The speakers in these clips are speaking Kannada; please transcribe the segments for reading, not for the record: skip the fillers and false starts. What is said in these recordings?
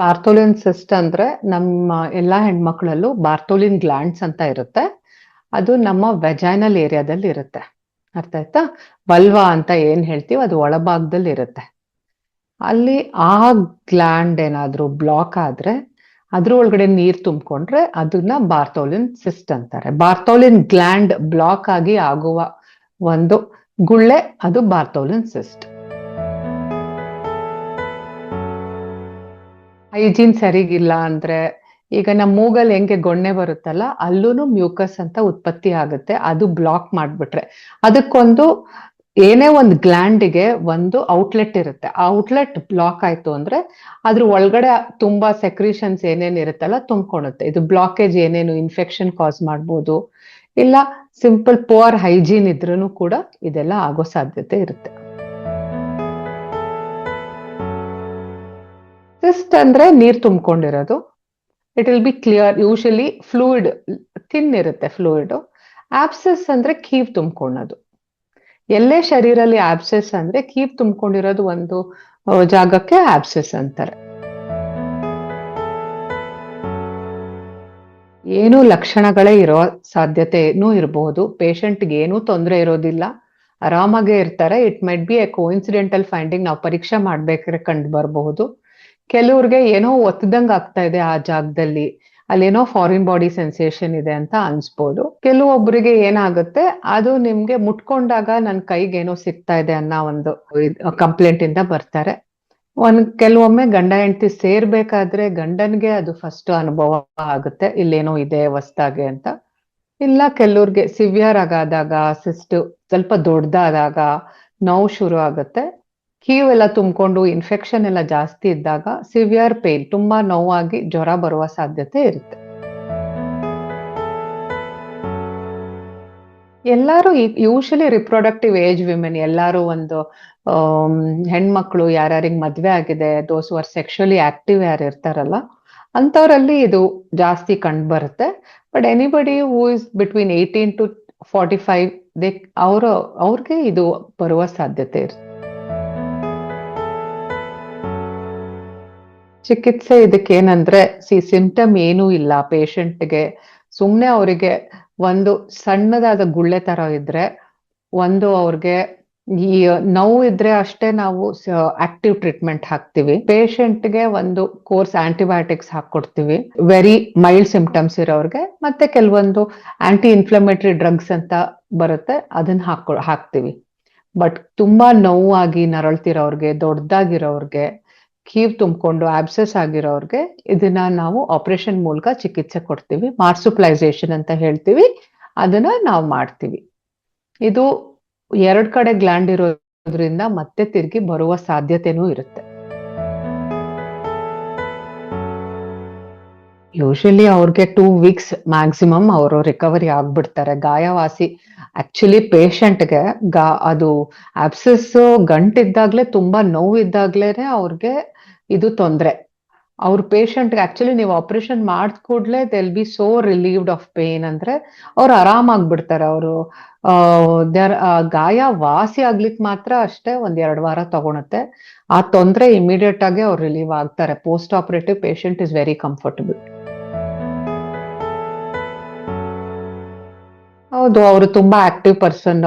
ಬಾರ್ತೋಲಿನ್ ಸಿಸ್ಟ್ ಅಂದ್ರೆ ನಮ್ಮ ಎಲ್ಲಾ ಹೆಣ್ಮಕ್ಳಲ್ಲೂ ಬಾರ್ತೋಲಿನ್ ಗ್ಲ್ಯಾಂಡ್ಸ್ ಅಂತ ಇರುತ್ತೆ. ಅದು ನಮ್ಮ ವೆಜೈನಲ್ ಏರಿಯಾದಲ್ಲಿ ಇರುತ್ತೆ. ಅರ್ಥ ಆಯ್ತಾ? ವಲ್ವಾ ಅಂತ ಏನ್ ಹೇಳ್ತೀವಿ ಅದು ಒಳಭಾಗದಲ್ಲಿ ಇರುತ್ತೆ. ಅಲ್ಲಿ ಆ ಗ್ಲ್ಯಾಂಡ್ ಏನಾದ್ರೂ ಬ್ಲಾಕ್ ಆದ್ರೆ ಅದ್ರ ಒಳಗಡೆ ನೀರ್ ತುಂಬಿಕೊಂಡ್ರೆ ಅದನ್ನ ಬಾರ್ತೋಲಿನ್ ಸಿಸ್ಟ್ ಅಂತಾರೆ. ಬಾರ್ತೋಲಿನ್ ಗ್ಲ್ಯಾಂಡ್ ಬ್ಲಾಕ್ ಆಗಿ ಆಗುವ ಒಂದು ಗುಳ್ಳೆ ಅದು ಬಾರ್ತೋಲಿನ್ ಸಿಸ್ಟ್. ಹೈಜೀನ್ ಸರಿಗಿಲ್ಲ ಅಂದ್ರೆ ಈಗ ನಮ್ಮ ಮೂಗಲ್ಲಿ ಹೆಂಗೆ ಗೊಣ್ಣೆ ಬರುತ್ತಲ್ಲ ಅಲ್ಲೂನು ಮ್ಯೂಕಸ್ ಅಂತ ಉತ್ಪತ್ತಿ ಆಗುತ್ತೆ. ಅದು ಬ್ಲಾಕ್ ಮಾಡ್ಬಿಟ್ರೆ ಅದಕ್ಕೊಂದು ಏನೇ ಒಂದು ಗ್ಲ್ಯಾಂಡಿಗೆ ಒಂದು ಔಟ್ಲೆಟ್ ಇರುತ್ತೆ. ಆ ಔಟ್ಲೆಟ್ ಬ್ಲಾಕ್ ಆಯ್ತು ಅಂದ್ರೆ ಅದ್ರ ಒಳಗಡೆ ತುಂಬಾ ಸೆಕ್ರೀಷನ್ಸ್ ಏನೇನ್ ಇರುತ್ತಲ್ಲ ತುಂಬ್ಕೊಳುತ್ತೆ. ಇದು ಬ್ಲಾಕೇಜ್ ಏನೇನು ಇನ್ಫೆಕ್ಷನ್ ಕಾಸ್ ಮಾಡ್ಬೋದು, ಇಲ್ಲ ಸಿಂಪಲ್ ಪುವರ್ ಹೈಜೀನ್ ಇದ್ರೂ ಕೂಡ ಇದೆಲ್ಲ ಆಗೋ ಸಾಧ್ಯತೆ ಇರುತ್ತೆ. ಸಿಸ್ಟ್ ಅಂದ್ರೆ ನೀರ್ ತುಂಬಿಕೊಂಡಿರೋದು. It will be clear, usually fluid thin ಇರುತ್ತೆ ಫ್ಲೂಯಿಡ್. ಆಬ್ಸೆಸ್ ಅಂದ್ರೆ ಕೀವ್ ತುಂಬಿಕೊಳ್ಳೋದು. ಎಲ್ಲೇ ಶರೀರಲ್ಲಿ ಆಬ್ಸೆಸ್ ಅಂದ್ರೆ ಕೀವ್ ತುಂಬಿಕೊಂಡಿರೋದು ಒಂದು ಜಾಗಕ್ಕೆ ಆಬ್ಸೆಸ್ ಅಂತಾರೆ. ಏನು ಲಕ್ಷಣಗಳೇ ಇರೋ ಸಾಧ್ಯತೆನೂ ಇರಬಹುದು. ಪೇಷಂಟ್ಗೆ ಏನೂ ತೊಂದರೆ ಇರೋದಿಲ್ಲ, ಆರಾಮಾಗೇ ಇರ್ತಾರೆ. It might be A coincidental finding, ನಾವು ಪರೀಕ್ಷೆ ಮಾಡ್ಬೇಕಾದ್ರೆ ಕಂಡು ಬರಬಹುದು. ಕೆಲವ್ರಿಗೆ ಏನೋ ಒತ್ತದಂಗ್ ಆಗ್ತಾ ಇದೆ ಆ ಜಾಗದಲ್ಲಿ, ಅಲ್ಲೇನೋ ಫಾರಿನ್ ಬಾಡಿ ಸೆನ್ಸೇಷನ್ ಇದೆ ಅಂತ ಅನ್ಸ್ಬೋದು. ಕೆಲವೊಬ್ಬರಿಗೆ ಏನಾಗುತ್ತೆ, ಅದು ನಿಮ್ಗೆ ಮುಟ್ಕೊಂಡಾಗ ನನ್ ಕೈಗೆ ಏನೋ ಸಿಗ್ತಾ ಇದೆ ಅನ್ನೋ ಒಂದು ಕಂಪ್ಲೇಂಟ್ ಇಂದ ಬರ್ತಾರೆ. ಕೆಲವೊಮ್ಮೆ ಗಂಡ ಹೆಂಡತಿ ಸೇರ್ಬೇಕಾದ್ರೆ ಗಂಡನ್ಗೆ ಅದು ಫಸ್ಟ್ ಅನುಭವ ಆಗುತ್ತೆ, ಇಲ್ಲೇನೋ ಇದೆ ಹೊಸ್ದಾಗೆ ಅಂತ. ಇಲ್ಲ ಕೆಲವ್ರಿಗೆ ಸಿವಿಯರ್ ಆಗಾದಾಗ, ಸಿಸ್ಟ್ ಸ್ವಲ್ಪ ದೊಡ್ಡದಾದಾಗ ನೋವು ಶುರು ಆಗುತ್ತೆ. ಕೀವು ಎಲ್ಲ ತುಂಬಿಕೊಂಡು ಇನ್ಫೆಕ್ಷನ್ ಎಲ್ಲ ಜಾಸ್ತಿ ಇದ್ದಾಗ ಸಿವಿಯರ್ ಪೇನ್, ತುಂಬಾ ನೋವಾಗಿ ಜ್ವರ ಬರುವ ಸಾಧ್ಯತೆ ಇರುತ್ತೆ. ಎಲ್ಲಾರು ಯೂಶಲಿ ರಿಪ್ರೊಡಕ್ಟಿವ್ ಏಜ್ ವಿಮೆನ್, ಎಲ್ಲಾರು ಒಂದು ಹೆಣ್ಮಕ್ಳು ಯಾರ್ಯಾರಿಗೆ ಮದ್ವೆ ಆಗಿದೆ, ದೋಸ್ ಆರ್ ಸೆಕ್ಷುಯಲಿ ಆಕ್ಟಿವ್ ಯಾರು ಇರ್ತಾರಲ್ಲ ಅಂತವರಲ್ಲಿ ಇದು ಜಾಸ್ತಿ ಕಂಡು ಬರುತ್ತೆ. But anybody who is between 18 to 45 ಅವ್ರಿಗೆ ಇದು ಬರುವ ಸಾಧ್ಯತೆ ಇರುತ್ತೆ. ಚಿಕಿತ್ಸೆ ಇದಕ್ಕೇನಂದ್ರೆ ಸಿಂಪ್ಟಮ್ ಏನೂ ಇಲ್ಲ ಪೇಷಂಟ್ಗೆ. ಸುಮ್ನೆ ಅವರಿಗೆ ಒಂದು ಸಣ್ಣದಾದ ಗುಳ್ಳೆ ತರ ಇದ್ರೆ, ಒಂದು ಅವ್ರಿಗೆ ಈ ನೋವು ಇದ್ರೆ ಅಷ್ಟೇ ನಾವು ಆಕ್ಟಿವ್ ಟ್ರೀಟ್ಮೆಂಟ್ ಹಾಕ್ತಿವಿ. ಪೇಷಂಟ್ಗೆ ಒಂದು ಕೋರ್ಸ್ ಆಂಟಿಬಯೋಟಿಕ್ಸ್ ಹಾಕೊಡ್ತೀವಿ ವೆರಿ ಮೈಲ್ಡ್ ಸಿಂಪ್ಟಮ್ಸ್ ಇರೋರ್ಗೆ. ಮತ್ತೆ ಕೆಲವೊಂದು ಆಂಟಿ ಇನ್ಫ್ಲಮೇಟರಿ ಡ್ರಗ್ಸ್ ಅಂತ ಬರುತ್ತೆ, ಅದನ್ನ ಹಾಕ್ತಿವಿ. ಬಟ್ ತುಂಬಾ ನೋವಾಗಿ ನರಳ್ತಿರೋರ್ಗೆ, ದೊಡ್ಡದಾಗಿರೋರ್ಗೆ, ಕೀವ್ ತುಂಬಿಕೊಂಡು ಆಬ್ಸೆಸ್ ಆಗಿರೋರ್ಗೆ ಇದನ್ನ ನಾವು ಆಪರೇಷನ್ ಮೂಲಕ ಚಿಕಿತ್ಸೆ ಕೊಡ್ತೀವಿ. ಮಾರ್ಸುಪ್ಲೈಸೇಷನ್ ಅಂತ ಹೇಳ್ತೀವಿ, ಅದನ್ನ ನಾವು ಮಾಡ್ತೀವಿ. ಇದು 2 ಕಡೆ ಗ್ಲ್ಯಾಂಡ್ ಇರೋದ್ರಿಂದ ಮತ್ತೆ ತಿರುಗಿ ಬರುವ ಸಾಧ್ಯತೆನೂ ಇರುತ್ತೆ. ಯೂಶಲಿ ಅವ್ರಿಗೆ 2 weeks ಮ್ಯಾಕ್ಸಿಮಮ್ ಅವರು ರಿಕವರಿ ಆಗ್ಬಿಡ್ತಾರೆ. ಗಾಯವಾಸಿ ಆಕ್ಚುಲಿ ಪೇಷಂಟ್ಗೆ ಅದು ಆಬ್ಸೆಸ್ ಗಂಟಿದ್ದಾಗ್ಲೇ, ತುಂಬಾ ನೋವಿದ್ದಾಗ್ಲೇನೆ ಅವ್ರಿಗೆ ಇದು ತೊಂದ್ರೆ. ಅವ್ರ ಪೇಷಂಟ್ಗೆ ಆಕ್ಚುಲಿ ನೀವು ಆಪರೇಷನ್ ಮಾಡಿದ ಕೂಡಲೇ they will be so relieved of pain, ಅಂದ್ರೆ ಅವ್ರು ಆರಾಮಾಗ್ಬಿಡ್ತಾರೆ. ಅವರು ಗಾಯ ವಾಸಿ ಆಗ್ಲಿಕ್ಕೆ ಮಾತ್ರ ಅಷ್ಟೇ 1-2 ವಾರ ತಗೊಳುತ್ತೆ. ಆ ತೊಂದ್ರೆ ಇಮಿಡಿಯೇಟ್ ಆಗಿ ಅವ್ರು ರಿಲೀವ್ ಆಗ್ತಾರೆ. Post operative patient is very comfortable. ಹೌದು, ಅವರು ತುಂಬಾ ಆಕ್ಟಿವ್ ಪರ್ಸನ್,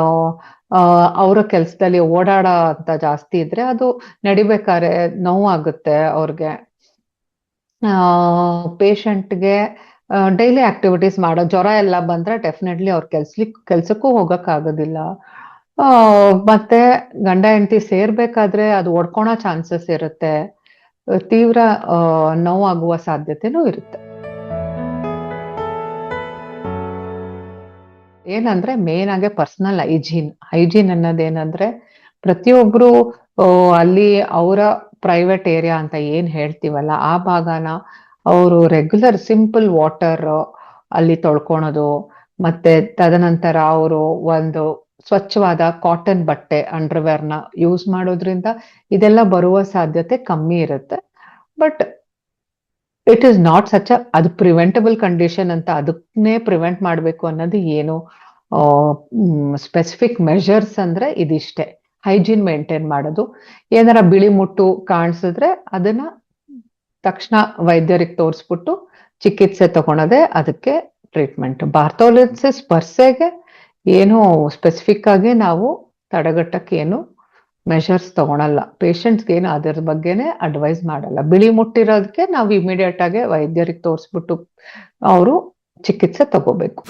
ಅವರ ಕೆಲಸದಲ್ಲಿ ಓಡಾಡೋ ಅಂತ ಜಾಸ್ತಿ ಇದ್ರೆ ಅದು ನಡಿಬೇಕಾದ್ರೆ ನೋವಾಗುತ್ತೆ ಅವ್ರಿಗೆ. ಪೇಷಂಟ್ಗೆ ಡೈಲಿ ಆಕ್ಟಿವಿಟೀಸ್ ಮಾಡೋ, ಜ್ವರ ಎಲ್ಲ ಬಂದ್ರೆ ಡೆಫಿನೆಟ್ಲಿ ಅವ್ರ ಕೆಲ್ಸಕ್ಕೂ ಹೋಗಕ್ ಆಗೋದಿಲ್ಲ. ಮತ್ತೆ ಗಂಡ ಹೆಂಡತಿ ಸೇರ್ಬೇಕಾದ್ರೆ ಅದು ಒಡ್ಕೊಳೋ ಚಾನ್ಸಸ್ ಇರುತ್ತೆ. ತೀವ್ರ ನೋವಾಗುವ ಸಾಧ್ಯತೆನೂ ಇರುತ್ತೆ. ಏನಂದ್ರೆ ಮೇನ್ ಆಗಿ ಪರ್ಸನಲ್ ಹೈಜೀನ್ ಅನ್ನೋದೇನಂದ್ರೆ, ಪ್ರತಿಯೊಬ್ರು ಅಲ್ಲಿ ಅವರ ಪ್ರೈವೇಟ್ ಏರಿಯಾ ಅಂತ ಏನ್ ಹೇಳ್ತೀವಲ್ಲ ಆ ಭಾಗನ ಅವರು ರೆಗ್ಯುಲರ್ ಸಿಂಪಲ್ ವಾಟರ್ ಅಲ್ಲಿ ತೊಳ್ಕೊಳೋದು. ಮತ್ತೆ ತದನಂತರ ಅವರು ಒಂದು ಸ್ವಚ್ಛವಾದ ಕಾಟನ್ ಬಟ್ಟೆ ಅಂಡರ್ವೇರ್ನ ಯೂಸ್ ಮಾಡೋದ್ರಿಂದ ಇದೆಲ್ಲ ಬರುವ ಸಾಧ್ಯತೆ ಕಮ್ಮಿ ಇರುತ್ತೆ. But it is not such ಅದು ಪ್ರಿವೆಂಟಬಲ್ ಕಂಡೀಷನ್ ಅಂತ ಅದನ್ನೇ ಪ್ರಿವೆಂಟ್ ಮಾಡಬೇಕು ಅನ್ನೋದು ಏನು ಸ್ಪೆಸಿಫಿಕ್ ಮೆಷರ್ಸ್ ಅಂದ್ರೆ ಇದಿಷ್ಟೇ. ಹೈಜೀನ್ ಮೇಂಟೈನ್ ಮಾಡೋದು, ಏನಾರ ಬಿಳಿ ಮುಟ್ಟು ಕಾಣಿಸಿದ್ರೆ ಅದನ್ನ ತಕ್ಷಣ ವೈದ್ಯರಿಗೆ ತೋರಿಸ್ಬಿಟ್ಟು ಚಿಕಿತ್ಸೆ ತಗೊಳೋದೇ ಅದಕ್ಕೆ ಟ್ರೀಟ್ಮೆಂಟ್. ಬಾರ್ತೋಲಿಸಿಸ್ ಪರ್ಸೆಗೆ ಏನು ಸ್ಪೆಸಿಫಿಕ್ ಆಗಿ ನಾವು ತಡೆಗಟ್ಟಕ್ಕೆ ಏನು ಮೆಷರ್ಸ್ ತಗೊಳಲ್ಲ. ಪೇಷಂಟ್ಸ್ಗೆ ಏನು ಅದ್ರ ಬಗ್ಗೆನೇ ಅಡ್ವೈಸ್ ಮಾಡಲ್ಲ. ಬಿಳಿ ಮುಟ್ಟಿರೋದಕ್ಕೆ ನಾವು ಇಮಿಡಿಯೇಟ್ ಆಗಿ ವೈದ್ಯರಿಗೆ ತೋರಿಸ್ಬಿಟ್ಟು ಅವರು ಚಿಕಿತ್ಸೆ ತಗೋಬೇಕು.